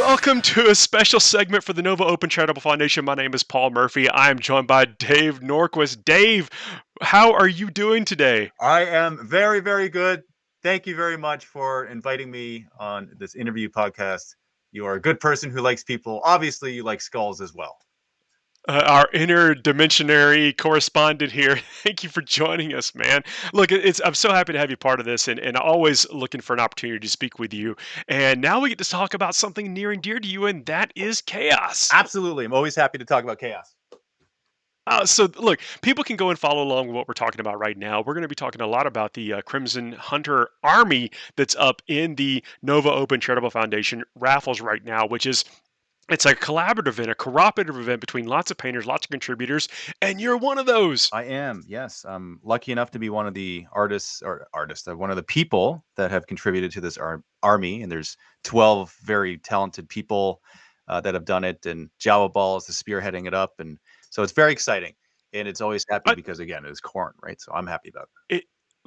Welcome to a special segment for the Nova Open Charitable Foundation. My name is Paul Murphy. I am joined by Dave Nordquist. Dave, how are you doing today? I am very, very good. Thank you very much for inviting me on this interview podcast. You are a good person who likes people. Obviously, you like skulls as well. Our interdimensionary correspondent here. Thank you for joining us, man. Look, I'm so happy to have you part of this, and always looking for an opportunity to speak with you. And now we get to talk about something near and dear to you, and that is chaos. Absolutely. I'm always happy to talk about chaos. So, look, people can go and follow along with what we're talking about right now. We're going to be talking a lot about the Crimson Hunter Army that's up in the Nova Open Charitable Foundation raffles right now, which is it's a collaborative event, a cooperative event between lots of painters, lots of contributors, and you're one of those. I am, yes. I'm lucky enough to be one of the one of the people that have contributed to this army. And there's 12 very talented people that have done it. And Jawa Ball is the spearheading it up. And so it's very exciting. And it's always happy I, because, again, it's corn, right? So I'm happy about it. it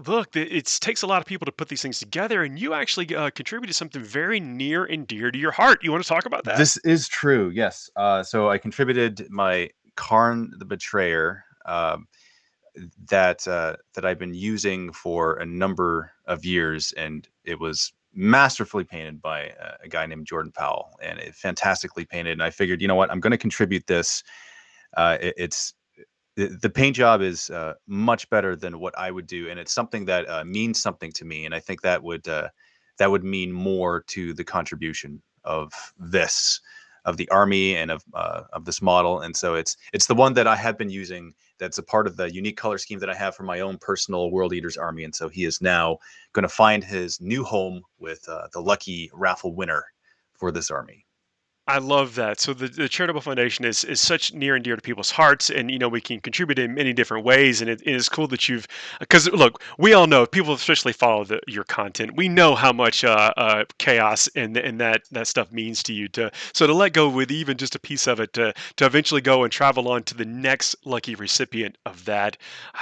Look, it takes a lot of people to put these things together, and you actually contributed something very near and dear to your heart. You want to talk about that? This is true, yes. So I contributed my Karn the Betrayer that I've been using for a number of years, and it was masterfully painted by a guy named Jordan Powell, and it fantastically painted. And I figured, you know what, I'm going to contribute this. It's the paint job is much better than what I would do, and it's something that means something to me. And I think that would mean more to the contribution of the army and of this model. And so it's the one that I have been using. That's a part of the unique color scheme that I have for my own personal World Eaters army. And so he is now going to find his new home with the lucky raffle winner for this army. I love that. So the charitable foundation is such near and dear to people's hearts, and we can contribute in many different ways. And it is cool that you've, because look, we all know people especially follow your content. We know how much chaos and that stuff means to you. To let go with even just a piece of it to eventually go and travel on to the next lucky recipient of that,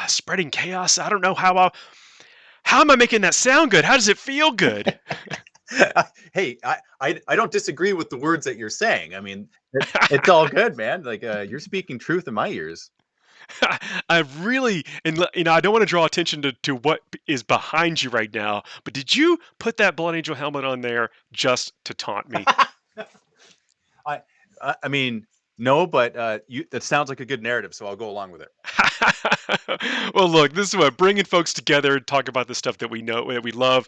spreading chaos. I don't know how am I making that sound good? How does it feel good? Hey, I don't disagree with the words that you're saying. I mean, it's all good, man. Like you're speaking truth in my ears. I really, and I don't want to draw attention to what is behind you right now, but did you put that Blood Angel helmet on there just to taunt me? I I mean, no, but that sounds like a good narrative, so I'll go along with it. Well, look, this is what bringing folks together and talk about the stuff that we know that we love.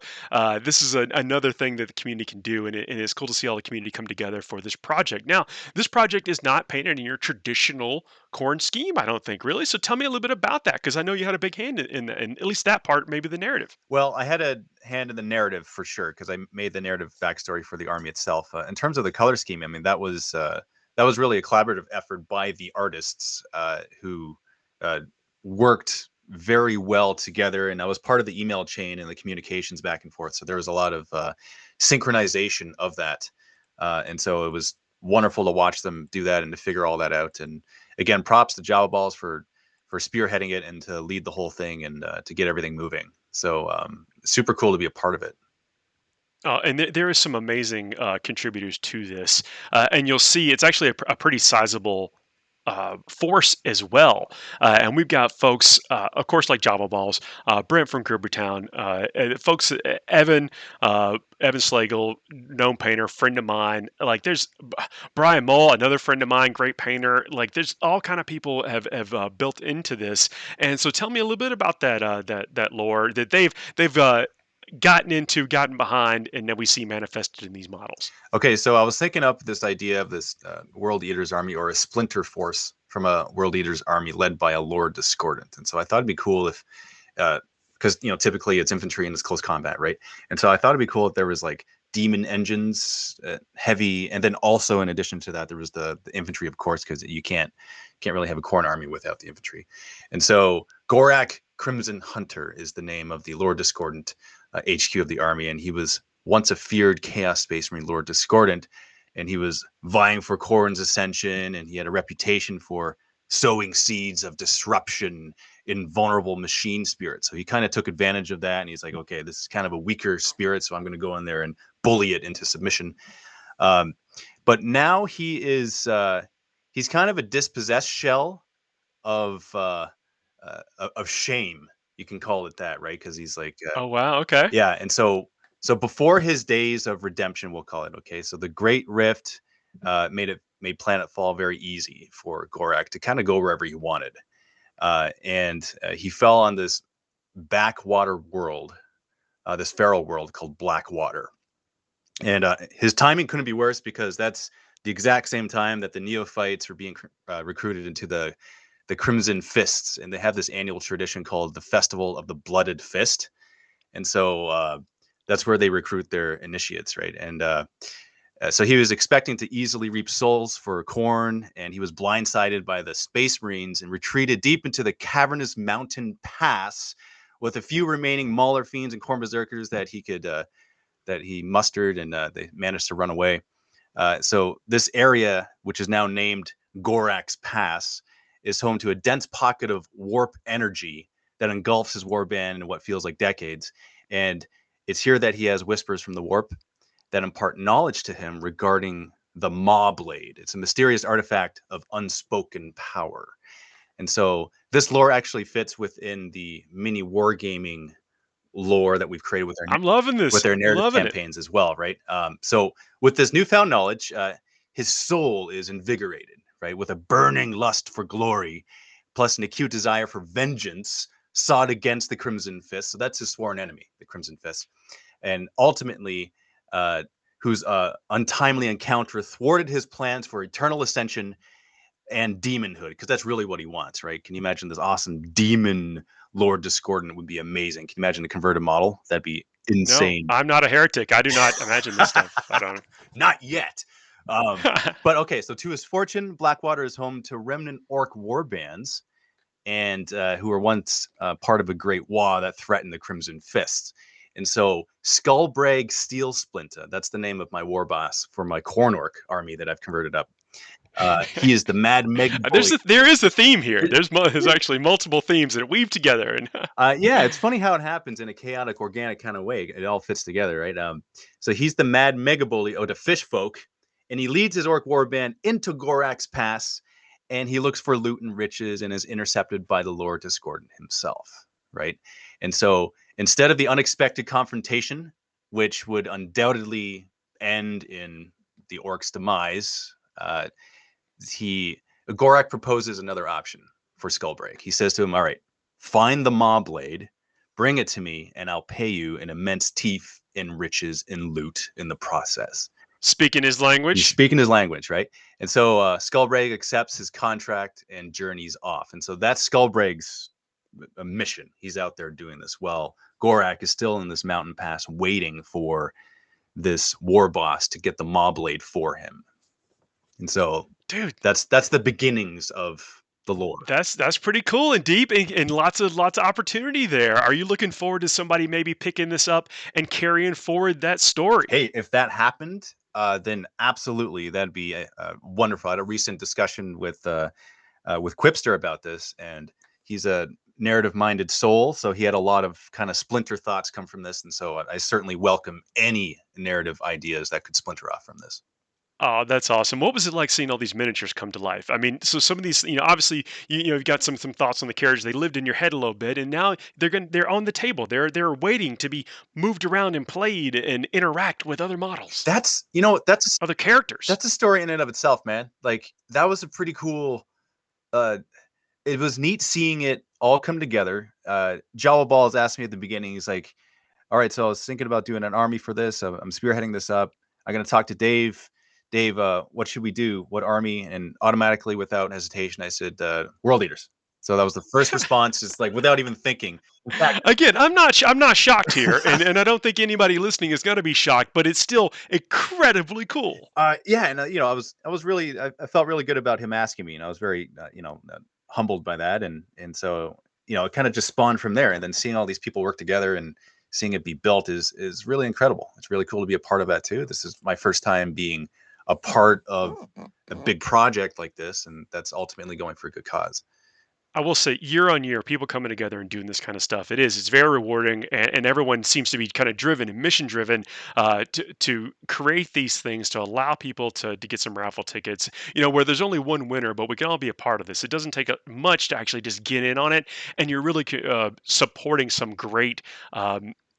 This is another thing that the community can do, and it's cool to see all the community come together for this project. Now, this project is not painted in your traditional corn scheme, I don't think, really. So tell me a little bit about that, because I know you had a big hand in at least that part, maybe the narrative. Well, I had a hand in the narrative for sure because I made the narrative backstory for the army itself. In terms of the color scheme, I mean that was really a collaborative effort by the artists who uh, worked very well together, and I was part of the email chain and the communications back and forth. So there was a lot of synchronization of that, and so it was wonderful to watch them do that and to figure all that out. And again, props to Java Balls for spearheading it and to lead the whole thing and to get everything moving. So super cool to be a part of it. And there is some amazing contributors to this, and you'll see it's actually a pretty sizable force as well. And we've got folks, of course, like Java Balls, Brent from Gerbertown, folks, Evan Slagle, known painter, friend of mine. Like there's Brian Mull, another friend of mine, great painter. Like there's all kind of people have built into this. And so tell me a little bit about that lore that they've gotten behind, and that we see manifested in these models. Okay, so I was thinking up this idea of this World Eaters army, or a splinter force from a World Eaters army led by a Lord Discordant. And so I thought it'd be cool if, because typically it's infantry and it's close combat, right? And so I thought it'd be cool if there was like demon engines, heavy, and then also in addition to that there was the infantry, of course, because you can't really have a corn army without the infantry. And so Gorak Crimson Hunter is the name of the Lord Discordant HQ of the army, and he was once a feared Chaos Space Marine Lord Discordant, and he was vying for Corrin's ascension, and he had a reputation for sowing seeds of disruption in vulnerable machine spirits. So he kind of took advantage of that, and he's like, okay, this is kind of a weaker spirit, so I'm going to go in there and bully it into submission. Um, But now he's kind of a dispossessed shell of of shame. You can call it that, right? Because he's like, Oh wow. Okay. yeah. And so before his days of redemption, we'll call it. Okay, so the Great Rift made Planetfall very easy for Gorak to kind of go wherever he wanted, and he fell on this backwater world, this feral world called Blackwater. And his timing couldn't be worse because that's the exact same time that the neophytes were being recruited into the Crimson Fists, and they have this annual tradition called the Festival of the Blooded Fist, and so that's where they recruit their initiates, right? And so he was expecting to easily reap souls for Khorne, and he was blindsided by the Space Marines and retreated deep into the cavernous mountain pass with a few remaining Mauler fiends and Khorne berserkers that he mustered, and they managed to run away. So this area, which is now named Gorak's Pass, is home to a dense pocket of warp energy that engulfs his warband in what feels like decades. And it's here that he has whispers from the warp that impart knowledge to him regarding the Maw Blade. It's a mysterious artifact of unspoken power. And so this lore actually fits within the MiniWarGaming lore that we've created I'm loving with this. their I'm narrative loving it. campaigns as well, right? So with this newfound knowledge, his soul is invigorated, right, with a burning lust for glory, plus an acute desire for vengeance, sought against the Crimson Fist. So that's his sworn enemy, the Crimson Fist, and ultimately, whose untimely encounter thwarted his plans for eternal ascension and demonhood, because that's really what he wants, right? Can you imagine this awesome demon Lord Discordant? Would be amazing. Can you imagine a converted model? That'd be No, insane. I'm not a heretic. I do not imagine this stuff. I don't. Not yet. But okay, so to his fortune, Blackwater is home to remnant orc war bands, and who were once part of a great war that threatened the Crimson Fists. And so Skullbrag Steel Splinter, that's the name of my war boss for my Corn Orc army that I've converted up. He is the mad mega bully. There is a theme here. There's actually multiple themes that weave together, and Yeah, it's funny how it happens in a chaotic, organic kind of way. It all fits together, right? So he's the mad mega bully of the fish folk, and he leads his orc warband into Gorak's Pass, and he looks for loot and riches and is intercepted by the Lord Discordant himself, right? And so instead of the unexpected confrontation, which would undoubtedly end in the orc's demise, he Gorak proposes another option for Skullbreak. He says to him, "All right, find the Maw Blade, bring it to me, and I'll pay you an immense teeth in riches and loot in the process." speaking his He's language. speaking his language, right? And so Skullbrag accepts his contract and journeys off. And so that's Skullbrag's mission. He's out there doing this. Well, Gorak is still in this mountain pass waiting for this war boss to get the Maw Blade for him. And so Dude, that's the beginnings of the lore. that's pretty cool and deep, and lots of opportunity there. Are you looking forward to somebody maybe picking this up and carrying forward that story? Hey, if that happened, then absolutely that'd be wonderful. I had a recent discussion with Quipster about this, and he's a narrative-minded soul, so he had a lot of kind of splinter thoughts come from this, and so I certainly welcome any narrative ideas that could splinter off from this. Oh, that's awesome. What was it like seeing all these miniatures come to life? I mean, so some of these, obviously, you've got some thoughts on the characters. They lived in your head a little bit, and now they're on the table. They're waiting to be moved around and played and interact with other models, That's other characters. that's a story in and of itself, man. Like that was a pretty cool. Uh, it was neat seeing it all come together. Jawa Balls asked me at the beginning. He's like, "All right, so I was thinking about doing an army for this. I'm spearheading this up. I'm going to talk to Dave. Dave, what should we do? What army?" And automatically, without hesitation, I said, "World Eaters." So that was the first response, just like without even thinking. In fact, Again, I'm not shocked here, and I don't think anybody listening is going to be shocked, but it's still incredibly cool. yeah, and I was really, I felt really good about him asking me, and I was very, humbled by that, and so it kind of just spawned from there, and then seeing all these people work together and seeing it be built is really incredible. It's really cool to be a part of that too. This is my first time being a part of a big project like this, and that's ultimately going for a good cause. I will say year on year, people coming together and doing this kind of stuff. It's very rewarding, and everyone seems to be kind of driven and mission driven to create these things to allow people to get some raffle tickets. Where there's only one winner, but we can all be a part of this. It doesn't take much to actually just get in on it, and you're really supporting some great.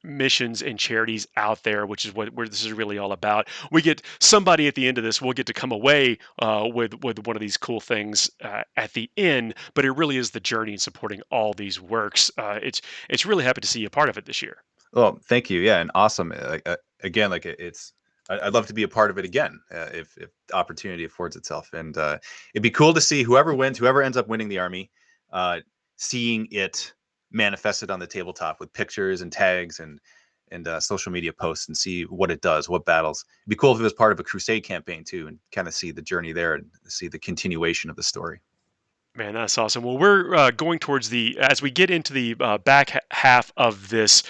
Missions and charities out there, which is where this is really all about. We get somebody at the end of this. We'll get to come away with one of these cool things at the end. But it really is the journey in supporting all these works. It's really happy to see you a part of it this year. Well, thank you. Yeah, and awesome. Again, like it's, I'd love to be a part of it again if the opportunity affords itself. And it'd be cool to see whoever wins, whoever ends up winning the army, uh, seeing it manifested on the tabletop with pictures and tags and social media posts, and see what it does, what battles. It'd be cool if it was part of a crusade campaign too, and kind of see the journey there and see the continuation of the story. Man, that's awesome. Well, we're going towards as we get into the half of this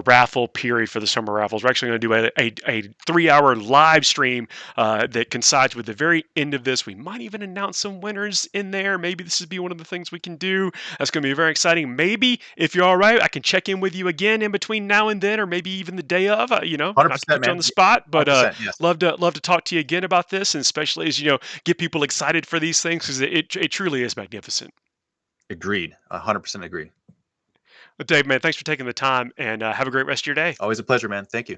raffle period for the summer raffles. We're actually going to do a 3 hour live stream that coincides with the very end of this. We might even announce some winners in there. Maybe this would be one of the things we can do. That's going to be very exciting. Maybe if you're all right, I can check in with you again in between now and then, or maybe even the day of. Not to 100%, put you on man. the spot, but 100%. Yes. love to talk to you again about this, and especially as get people excited for these things because it truly is magnificent. Agreed. 100% agreed. But Dave, man, thanks for taking the time and have a great rest of your day. Always a pleasure, man. Thank you.